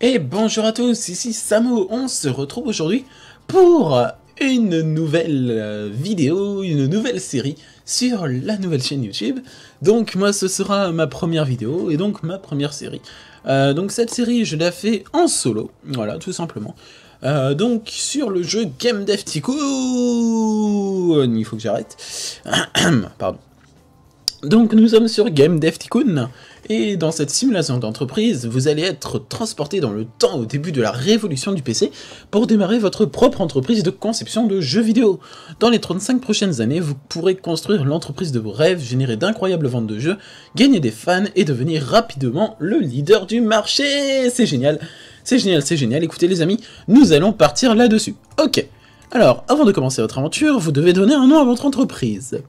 Et bonjour à tous, ici Samo, on se retrouve aujourd'hui pour une nouvelle vidéo, une nouvelle série sur la nouvelle chaîne YouTube. Donc moi ce sera ma première vidéo et donc ma première série. Donc cette série je la fais en solo, voilà tout simplement. Donc sur le jeu Game Dev Tycoon, il faut que j'arrête, pardon. Donc nous sommes sur Game Dev Tycoon, et dans cette simulation d'entreprise, vous allez être transporté dans le temps au début de la révolution du PC pour démarrer votre propre entreprise de conception de jeux vidéo. Dans les 35 prochaines années, vous pourrez construire l'entreprise de vos rêves, générer d'incroyables ventes de jeux, gagner des fans et devenir rapidement le leader du marché. C'est génial, c'est génial, c'est génial. Écoutez les amis, nous allons partir là-dessus. Ok, alors avant de commencer votre aventure, vous devez donner un nom à votre entreprise.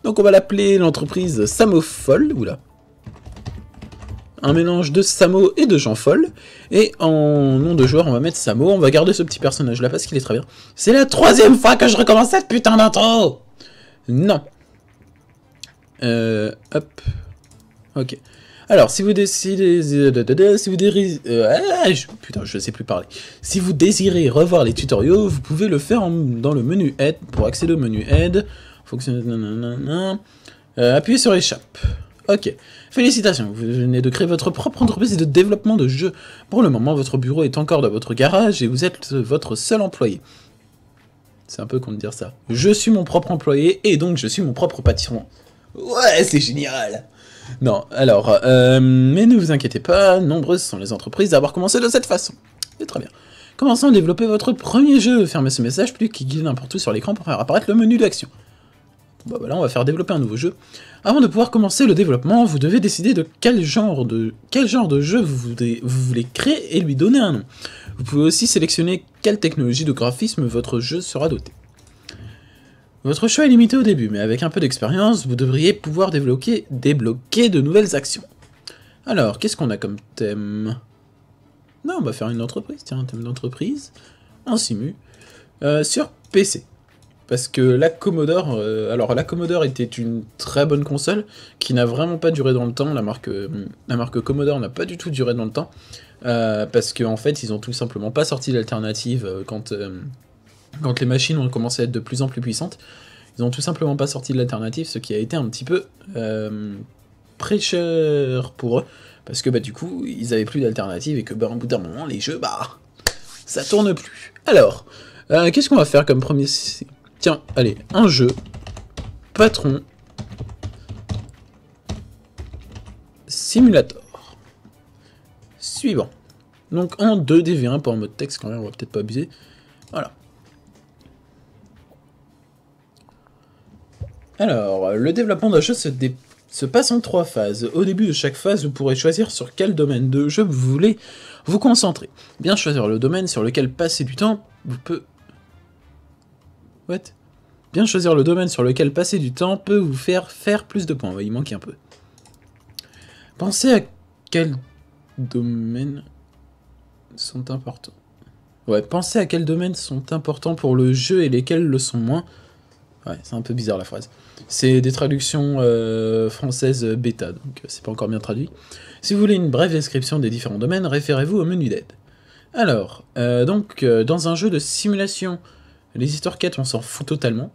Donc on va l'appeler l'entreprise Samofol, oula. Un mélange de Samo et de Jean Foll. Et en nom de joueur, on va mettre Samo. On va garder ce petit personnage là parce qu'il est très bien. C'est la 3e fois que je recommence cette putain d'intro. Non. Hop. Ok. Alors, si vous décidez... putain, je sais plus parler. Si vous désirez revoir les tutoriaux, vous pouvez le faire dans le menu Aide. Pour accéder au menu Aide, appuyez sur Échappe. Ok. Félicitations, vous venez de créer votre propre entreprise de développement de jeux. Pour le moment, votre bureau est encore dans votre garage et vous êtes votre seul employé. C'est un peu con de dire ça. Je suis mon propre employé et donc je suis mon propre patron. Ouais, c'est génial. Non, alors, mais ne vous inquiétez pas, nombreuses sont les entreprises à avoir commencé de cette façon. C'est très bien. Commencez à développer votre premier jeu. Fermez ce message plus qu'il guide n'importe où sur l'écran pour faire apparaître le menu d'action. Bah voilà, on va faire développer un nouveau jeu. Avant de pouvoir commencer le développement, vous devez décider de quel genre de jeu vous voulez créer et lui donner un nom. Vous pouvez aussi sélectionner quelle technologie de graphisme votre jeu sera doté. Votre choix est limité au début, mais avec un peu d'expérience, vous devriez pouvoir débloquer de nouvelles actions. Alors, qu'est-ce qu'on a comme thème? Non, on va faire une entreprise, tiens, un thème d'entreprise, en simu, sur PC. Parce que la Commodore, la Commodore était une très bonne console qui n'a vraiment pas duré dans le temps. La marque Commodore n'a pas du tout duré dans le temps parce qu'en fait, ils ont tout simplement pas sorti d'alternative quand les machines ont commencé à être de plus en plus puissantes. Ils ont tout simplement pas sorti de l'alternative, ce qui a été un petit peu prêcheur pour eux parce que du coup, ils avaient plus d'alternative et que au bout d'un moment, les jeux, ça tourne plus. Alors, qu'est-ce qu'on va faire comme premier? Tiens, allez, un jeu, patron, simulator. Suivant. Donc en 2DV1 pour un mode texte quand même, on va peut-être pas abuser. Voilà. Alors, le développement d'un jeu se passe en 3 phases. Au début de chaque phase, vous pourrez choisir sur quel domaine de jeu vous voulez vous concentrer. Bien choisir le domaine sur lequel passer du temps, Bien choisir le domaine sur lequel passer du temps peut vous faire plus de points. Ouais, il manque un peu. Pensez à quels domaines sont importants. Ouais, pensez à quels domaines sont importants pour le jeu et lesquels le sont moins. Ouais, c'est un peu bizarre la phrase. C'est des traductions françaises bêta, donc c'est pas encore bien traduit. Si vous voulez une brève description des différents domaines, référez-vous au menu d'aide. Alors, dans un jeu de simulation, les histoires quêtes, on s'en fout totalement.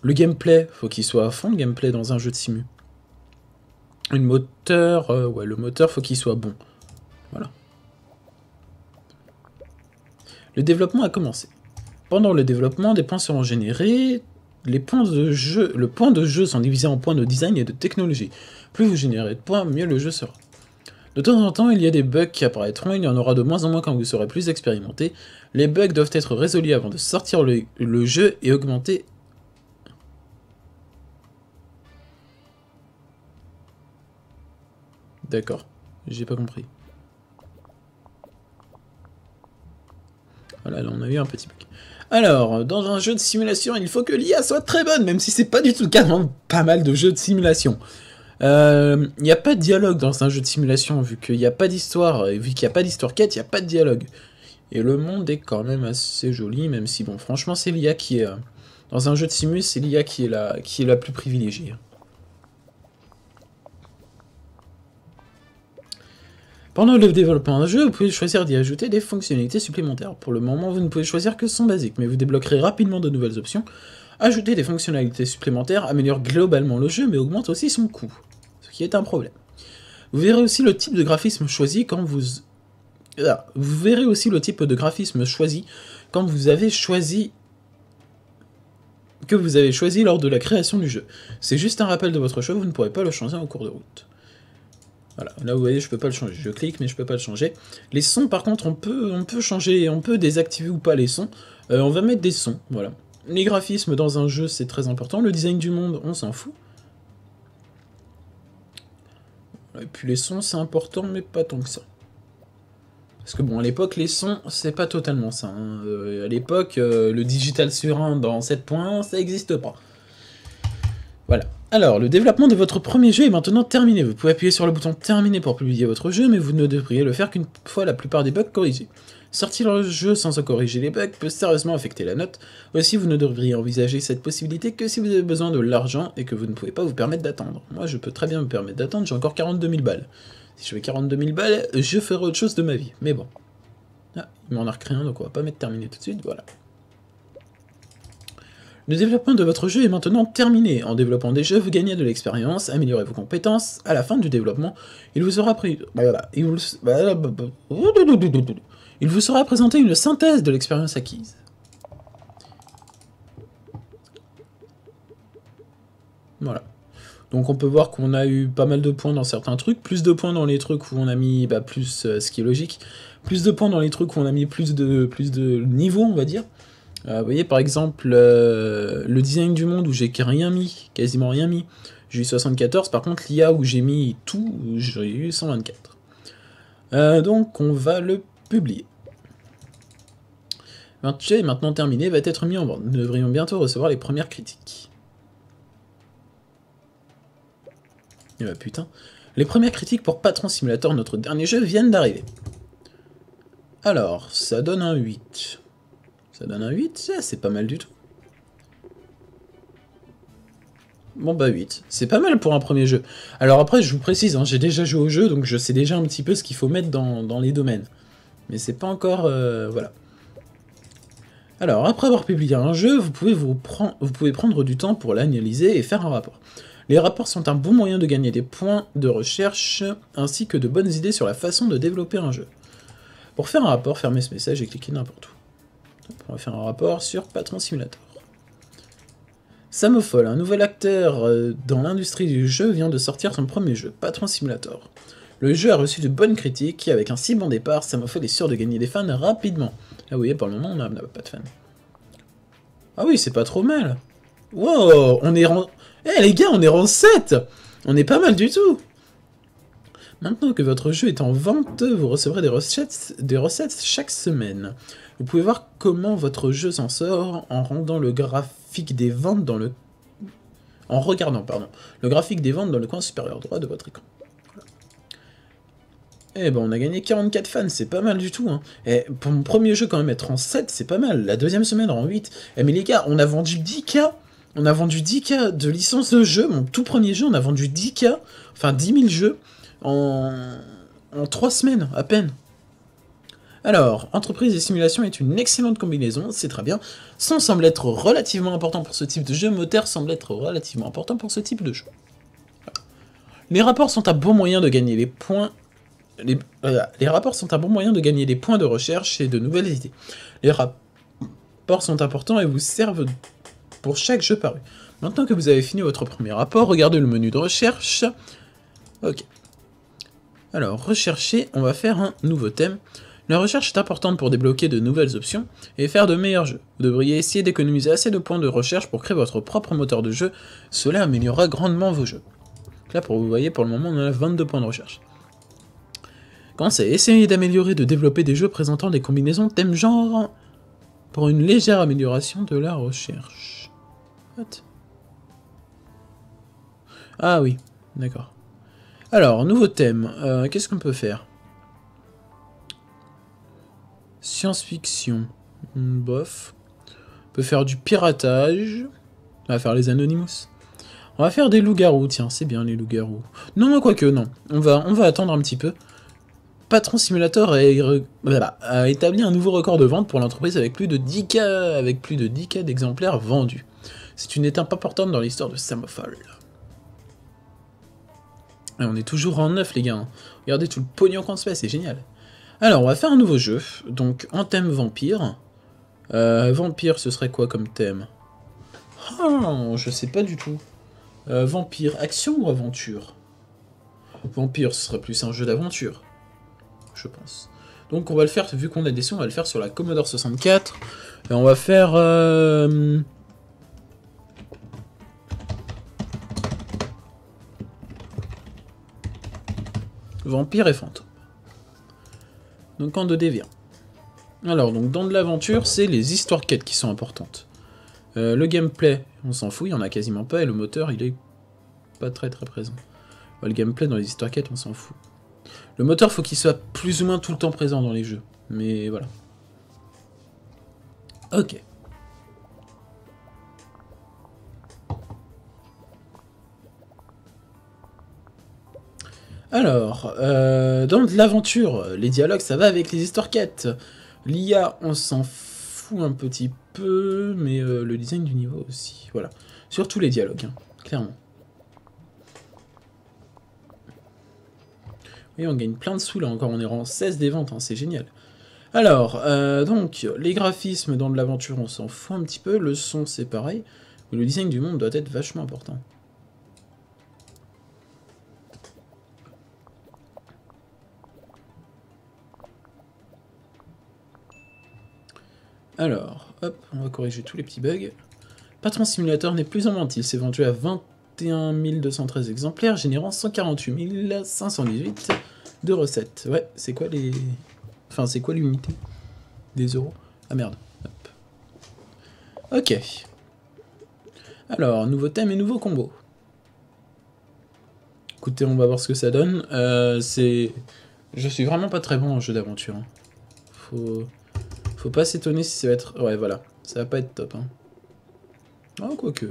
Le gameplay, faut qu'il soit à fond, le gameplay dans un jeu de simu. Le moteur, faut qu'il soit bon. Voilà. Le développement a commencé. Pendant le développement, des points seront générés. Le point de jeu sont divisés en points de design et de technologie. Plus vous générez de points, mieux le jeu sera. De temps en temps, il y a des bugs qui apparaîtront, il y en aura de moins en moins quand vous serez plus expérimenté. Les bugs doivent être résolus avant de sortir le jeu et augmenter... D'accord, j'ai pas compris. Voilà, là on a eu un petit bug. Alors, dans un jeu de simulation, il faut que l'IA soit très bonne, même si c'est pas du tout le cas dans pas mal de jeux de simulation. Il n'y a pas de dialogue dans un jeu de simulation, vu qu'il n'y a pas d'histoire, et vu qu'il n'y a pas d'histoire quête, il n'y a pas de dialogue. Et le monde est quand même assez joli, même si, bon, franchement, c'est l'IA qui est... dans un jeu de simu, c'est l'IA qui est la plus privilégiée. Pendant le développement d'un jeu, vous pouvez choisir d'y ajouter des fonctionnalités supplémentaires. Pour le moment, vous ne pouvez choisir que son basique, mais vous débloquerez rapidement de nouvelles options. Ajouter des fonctionnalités supplémentaires améliore globalement le jeu, mais augmente aussi son coût, ce qui est un problème. Vous verrez aussi le type de graphisme choisi quand vous... Vous verrez aussi le type de graphisme choisi quand vous avez choisi... que vous avez choisi lors de la création du jeu. C'est juste un rappel de votre choix, vous ne pourrez pas le changer en cours de route. Voilà, là vous voyez, je peux pas le changer. Je clique, mais je peux pas le changer. Les sons, par contre, on peut changer, on peut désactiver ou pas les sons. On va mettre des sons, voilà. Les graphismes dans un jeu, c'est très important. Le design du monde, on s'en fout. Et puis les sons, c'est important, mais pas tant que ça. Parce que bon, à l'époque, les sons, c'est pas totalement ça. Hein. À l'époque, le digital sur 1 dans 7.1, ça n'existe pas. Voilà. Alors, le développement de votre premier jeu est maintenant terminé. Vous pouvez appuyer sur le bouton terminer pour publier votre jeu, mais vous ne devriez le faire qu'une fois la plupart des bugs corrigés. Sortir le jeu sans en corriger les bugs peut sérieusement affecter la note. Aussi, vous ne devriez envisager cette possibilité que si vous avez besoin de l'argent et que vous ne pouvez pas vous permettre d'attendre. Moi, je peux très bien me permettre d'attendre, j'ai encore 42 000 balles. Si je fais 42 000 balles, je ferai autre chose de ma vie. Mais bon. Ah, il m'en a recréé un, donc on va pas mettre terminé tout de suite, voilà. Le développement de votre jeu est maintenant terminé. En développant des jeux, vous gagnez de l'expérience, améliorez vos compétences. À la fin du développement, il vous sera il vous sera présenté une synthèse de l'expérience acquise. Voilà. Donc on peut voir qu'on a eu pas mal de points dans certains trucs, plus de points dans les trucs où on a mis plus, ce qui est logique, plus de points dans les trucs où on a mis plus de niveaux, on va dire. Vous voyez par exemple le design du monde où j'ai rien mis, quasiment rien mis, j'ai eu 74, par contre l'IA où j'ai mis tout, j'ai eu 124. Donc on va le publier. Votre jeu est maintenant terminé, va être mis en vente. Nous devrions bientôt recevoir les premières critiques. Et bah putain. Les premières critiques pour Patron Simulator, notre dernier jeu, viennent d'arriver. Alors, ça donne un 8. Ça donne un 8, c'est pas mal du tout. Bon bah 8, c'est pas mal pour un premier jeu. Alors après, je vous précise, hein, j'ai déjà joué au jeu, donc je sais déjà un petit peu ce qu'il faut mettre dans les domaines. Mais c'est pas encore... voilà. Alors, après avoir publié un jeu, vous pouvez prendre du temps pour l'analyser et faire un rapport. Les rapports sont un bon moyen de gagner des points de recherche, ainsi que de bonnes idées sur la façon de développer un jeu. Pour faire un rapport, fermez ce message et cliquez n'importe où. On va faire un rapport sur Patron Simulator. Samofol, un nouvel acteur dans l'industrie du jeu, vient de sortir son premier jeu, Patron Simulator. Le jeu a reçu de bonnes critiques, et avec un si bon départ, Samofol est sûr de gagner des fans rapidement. Là vous voyez, pour le moment, on n'a pas de fans. Ah oui, c'est pas trop mal. Wow, on est rang... Eh les gars, on est rang 7. On est pas mal du tout. Maintenant que votre jeu est en vente, vous recevrez des recettes chaque semaine. Vous pouvez voir comment votre jeu s'en sort en rendant le graphique des ventes dans le... En regardant, pardon, le graphique des ventes dans le coin supérieur droit de votre écran. Eh ben on a gagné 44 fans, c'est pas mal du tout. Hein. Et pour mon premier jeu, quand même, être en 7, c'est pas mal. La deuxième semaine, en 8. Eh mais les gars, on a vendu 10K. On a vendu 10K de licence de jeu. Mon tout premier jeu, on a vendu 10K. Enfin, 10 000 jeux en 3 semaines, à peine. Alors, entreprise et simulation est une excellente combinaison, c'est très bien. Son semble être relativement important pour ce type de jeu, moteur semble être relativement important pour ce type de jeu. Les rapports sont un bon moyen de gagner les points. Les rapports sont un bon moyen de gagner des points de recherche et de nouvelles idées. Les rapports sont importants et vous servent pour chaque jeu paru. Maintenant que vous avez fini votre premier rapport, regardez le menu de recherche. Ok. Alors, rechercher, on va faire un nouveau thème. La recherche est importante pour débloquer de nouvelles options et faire de meilleurs jeux. Vous devriez essayer d'économiser assez de points de recherche pour créer votre propre moteur de jeu. Cela améliorera grandement vos jeux. Là, vous voyez, pour le moment, on a 22 points de recherche. Conseil, essayez d'améliorer, de développer des jeux présentant des combinaisons thème genre pour une légère amélioration de la recherche. What? Ah oui, d'accord. Alors, nouveau thème, qu'est-ce qu'on peut faire? Science-fiction, bof. On peut faire du piratage. On va faire les Anonymous. On va faire des loups-garous, tiens, c'est bien les loups-garous. Non, quoique, non. On va attendre un petit peu. Patron Simulator a établi un nouveau record de vente pour l'entreprise avec plus de 10K d'exemplaires vendus. C'est une étape importante dans l'histoire de Samophol. Et on est toujours en neuf, les gars. Regardez tout le pognon qu'on se fait, c'est génial. Alors, on va faire un nouveau jeu, donc en thème vampire. Vampire, ce serait quoi comme thème? Ah, je sais pas du tout. Vampire, action ou aventure? Vampire, ce serait plus un jeu d'aventure, je pense. Donc on va le faire, vu qu'on a des sons, on va le faire sur la Commodore 64. Et on va faire... Vampire et fantôme. Donc en 2D. Alors, donc dans de l'aventure, c'est les histoires quêtes qui sont importantes. Le gameplay, on s'en fout, il y en a quasiment pas, et le moteur, il est pas très présent. Le gameplay dans les histoires quêtes, on s'en fout. Le moteur, faut qu'il soit plus ou moins tout le temps présent dans les jeux. Mais voilà. Ok. Alors, dans de l'aventure, les dialogues, ça va avec les histoires quêtes. L'IA, on s'en fout un petit peu, mais le design du niveau aussi. Voilà. Surtout les dialogues, hein, clairement. Et on gagne plein de sous là encore, on est en 16 des ventes, hein, c'est génial. Alors, donc, les graphismes dans de l'aventure, on s'en fout un petit peu, le son c'est pareil, mais le design du monde doit être vachement important. Alors, hop, on va corriger tous les petits bugs. Patron Simulator n'est plus en vente, il s'est vendu à 21 213 exemplaires, générant 148 518 de recettes. Ouais, c'est quoi les... Enfin, c'est quoi l'unité des euros? Ah merde. Hop. Ok. Alors, nouveau thème et nouveau combo. Écoutez, on va voir ce que ça donne. Je suis vraiment pas très bon en jeu d'aventure. Hein. Faut pas s'étonner si ça va être... Ouais, voilà. Ça va pas être top. Hein. Oh, quoique.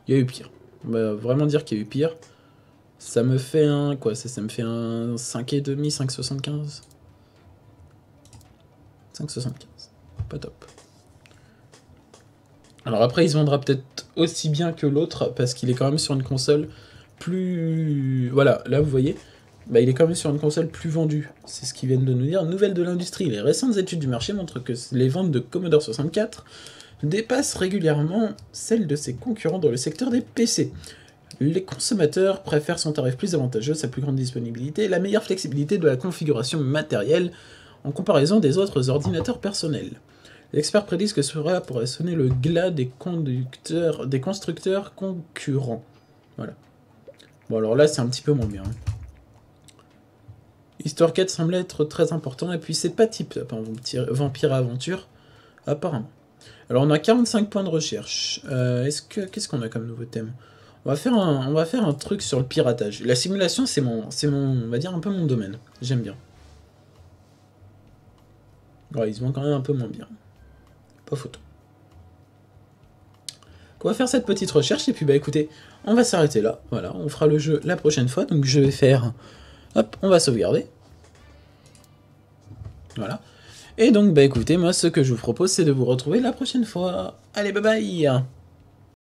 Il y a eu pire. On va vraiment dire qu'il y a eu pire. Ça me fait un... Quoi? Ça me fait un 5,5, 5,75. 5,75. Pas top. Alors après, il se vendra peut-être aussi bien que l'autre, parce qu'il est quand même sur une console plus... Voilà, là vous voyez, bah, il est quand même sur une console plus vendue. C'est ce qu'ils viennent de nous dire. Nouvelle de l'industrie. Les récentes études du marché montrent que les ventes de Commodore 64 dépassent régulièrement celles de ses concurrents dans le secteur des PC. Les consommateurs préfèrent son tarif plus avantageux, sa plus grande disponibilité et la meilleure flexibilité de la configuration matérielle en comparaison des autres ordinateurs personnels. Les experts prédisent que cela pourrait sonner le glas des constructeurs concurrents. Voilà. Bon, alors là, c'est un petit peu moins bien. Histoire 4 semble être très important, et puis c'est pas type Vampire Aventure, apparemment. Alors, on a 45 points de recherche. Qu'est-ce qu'on a comme nouveau thème? On va faire un truc sur le piratage. La simulation, c'est mon, on va dire, un peu mon domaine. J'aime bien. Ouais, ils se vont quand même un peu moins bien. Pas photo. On va faire cette petite recherche, et puis bah écoutez, on va s'arrêter là. Voilà, on fera le jeu la prochaine fois. Donc je vais faire... Hop, on va sauvegarder. Voilà. Et donc bah écoutez, moi ce que je vous propose, c'est de vous retrouver la prochaine fois. Allez, bye bye!